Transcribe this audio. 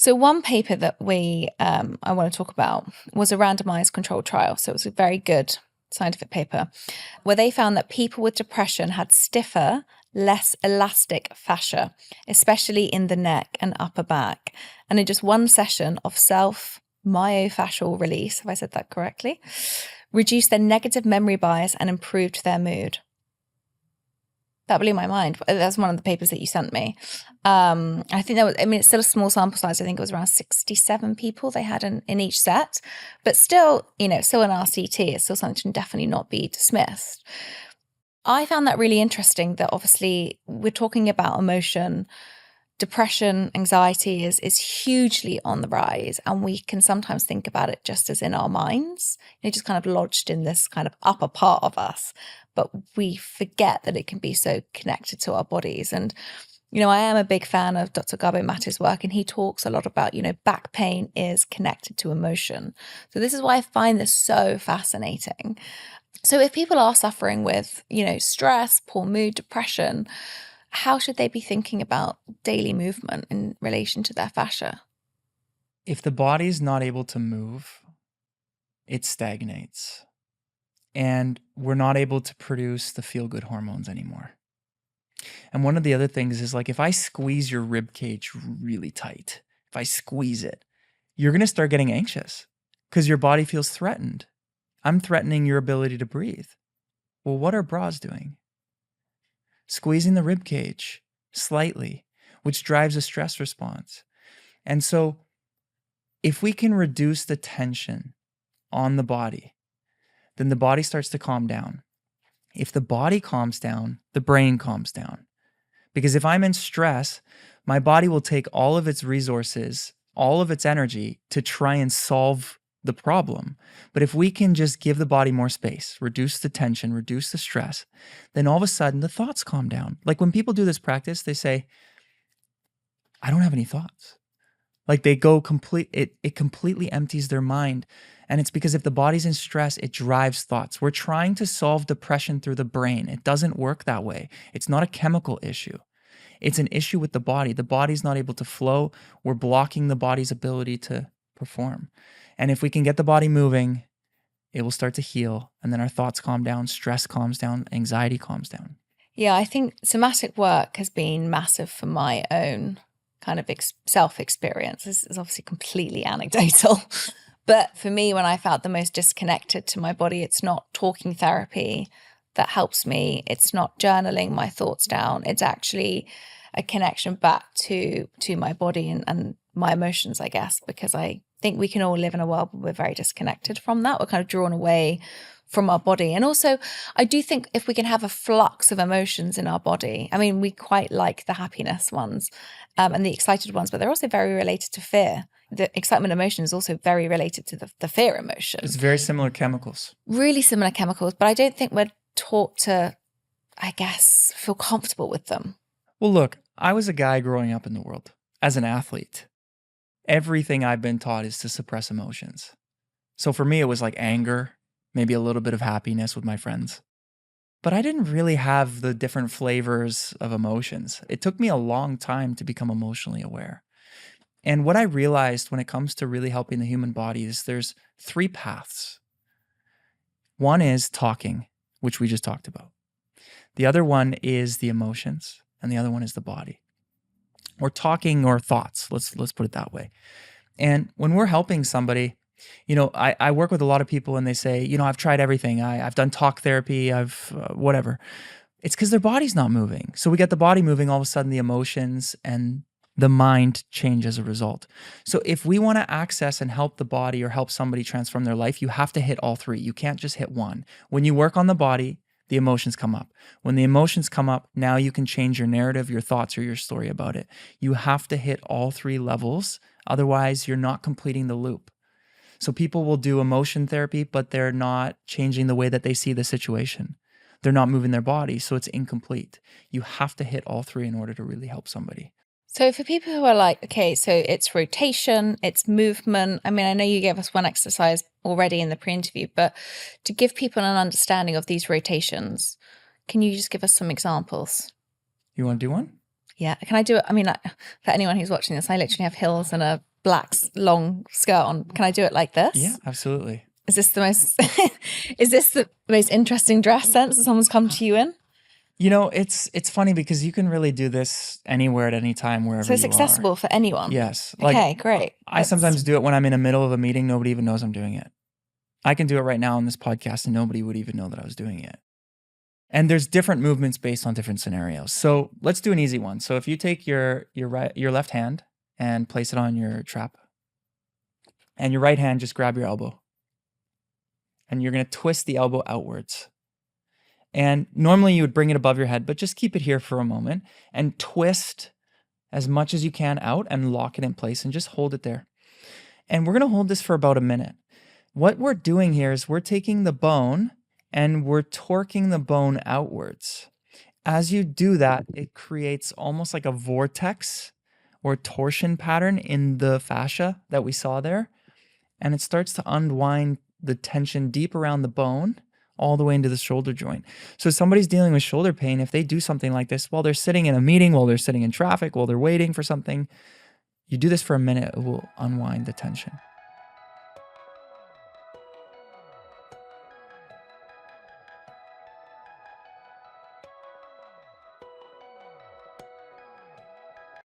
So one paper that I want to talk about was a randomized controlled trial. So it was a very good scientific paper where they found that people with depression had stiffer, less elastic fascia, especially in the neck and upper back. And in just one session of myofascial release, have I said that correctly, reduced their negative memory bias and improved their mood. That blew my mind. That's one of the papers that you sent me. I think it's still a small sample size. I think it was around 67 people they had in each set, but still, still an RCT. It's still something to definitely not be dismissed. I found that really interesting that obviously we're talking about emotion. Depression, anxiety is hugely on the rise, and we can sometimes think about it just as in our minds, just kind of lodged in this kind of upper part of us, but we forget that it can be so connected to our bodies. And, I am a big fan of Dr. Gabo Mata's work, and he talks a lot about, back pain is connected to emotion. So this is why I find this so fascinating. So if people are suffering with, stress, poor mood, depression, how should they be thinking about daily movement in relation to their fascia? If the body's not able to move, it stagnates. And we're not able to produce the feel-good hormones anymore. And one of the other things is, like, if I squeeze your rib cage really tight, if I squeeze it, you're going to start getting anxious because your body feels threatened. I'm threatening your ability to breathe. Well, what are bras doing? Squeezing the rib cage slightly, which drives a stress response. And so if we can reduce the tension on the body, then the body starts to calm down. If the body calms down, the brain calms down. Because if I'm in stress, my body will take all of its resources, all of its energy to try and solve the problem. But if we can just give the body more space, reduce the tension, reduce the stress, then all of a sudden the thoughts calm down. Like when people do this practice, they say, I don't have any thoughts. Like they go it completely empties their mind. And it's because if the body's in stress, it drives thoughts. We're trying to solve depression through the brain. It doesn't work that way. It's not a chemical issue. It's an issue with the body. The body's not able to flow. We're blocking the body's ability to perform. And if we can get the body moving, it will start to heal. And then our thoughts calm down, stress calms down, anxiety calms down. Yeah, I think somatic work has been massive for my own kind of self-experience. This is obviously completely anecdotal. But for me, when I felt the most disconnected to my body, it's not talking therapy that helps me. It's not journaling my thoughts down. It's actually a connection back to my body and my emotions, I guess, because I think we can all live in a world where we're very disconnected from that. We're kind of drawn away from our body. And also, I do think if we can have a flux of emotions in our body, I mean, we quite like the happiness ones and the excited ones, but they're also very related to fear. The excitement emotion is also very related to the fear emotion. It's very similar chemicals. Really similar chemicals, but I don't think we're taught to, I guess, feel comfortable with them. Well, look, I was a guy growing up in the world as an athlete. Everything I've been taught is to suppress emotions. So for me, it was like anger, maybe a little bit of happiness with my friends. But I didn't really have the different flavors of emotions. It took me a long time to become emotionally aware. And what I realized when it comes to really helping the human body is there's 3 paths. One is talking, which we just talked about. The other one is the emotions, and the other one is the body. Or talking or thoughts, let's put it that way. And when we're helping somebody, I work with a lot of people and they say, I've tried everything. I've done talk therapy, I've whatever. It's because their body's not moving. So we get the body moving, all of a sudden the emotions and the mind change as a result. So if we want to access and help the body or help somebody transform their life, you have to hit all 3. You can't just hit one. When you work on the body, the emotions come up. When the emotions come up, now you can change your narrative, your thoughts, or your story about it. You have to hit all 3 levels. Otherwise, you're not completing the loop. So people will do emotion therapy, but they're not changing the way that they see the situation. They're not moving their body, so it's incomplete. You have to hit all 3 in order to really help somebody. So for people who are like, okay, so it's rotation, it's movement. I mean, I know you gave us one exercise already in the pre-interview, but to give people an understanding of these rotations, can you just give us some examples? You want to do one? Yeah. Can I do it? I mean, for anyone who's watching this, I literally have hills and a black long skirt on. Can I do it like this? Yeah, absolutely. Is this the most is this the most interesting dress sense that someone's come to you in? It's funny because you can really do this anywhere at any time, wherever So it's you accessible are. for anyone. Yes. Okay, great. I sometimes do it when I'm in the middle of a meeting. Nobody even knows I'm doing it. I can do it right now on this podcast and nobody would even know that I was doing it. And there's different movements based on different scenarios. So let's do an easy one. So if you take your left hand and place it on your trap, and your right hand, just grab your elbow. And you're going to twist the elbow outwards. And normally you would bring it above your head, but just keep it here for a moment and twist as much as you can out and lock it in place and just hold it there. And we're going to hold this for about a minute. What we're doing here is we're taking the bone and we're torquing the bone outwards. As you do that, it creates almost like a vortex or torsion pattern in the fascia that we saw there. And it starts to unwind the tension deep around the bone all the way into the shoulder joint. So if somebody's dealing with shoulder pain, if they do something like this while they're sitting in a meeting, while they're sitting in traffic, while they're waiting for something, you do this for a minute, it will unwind the tension.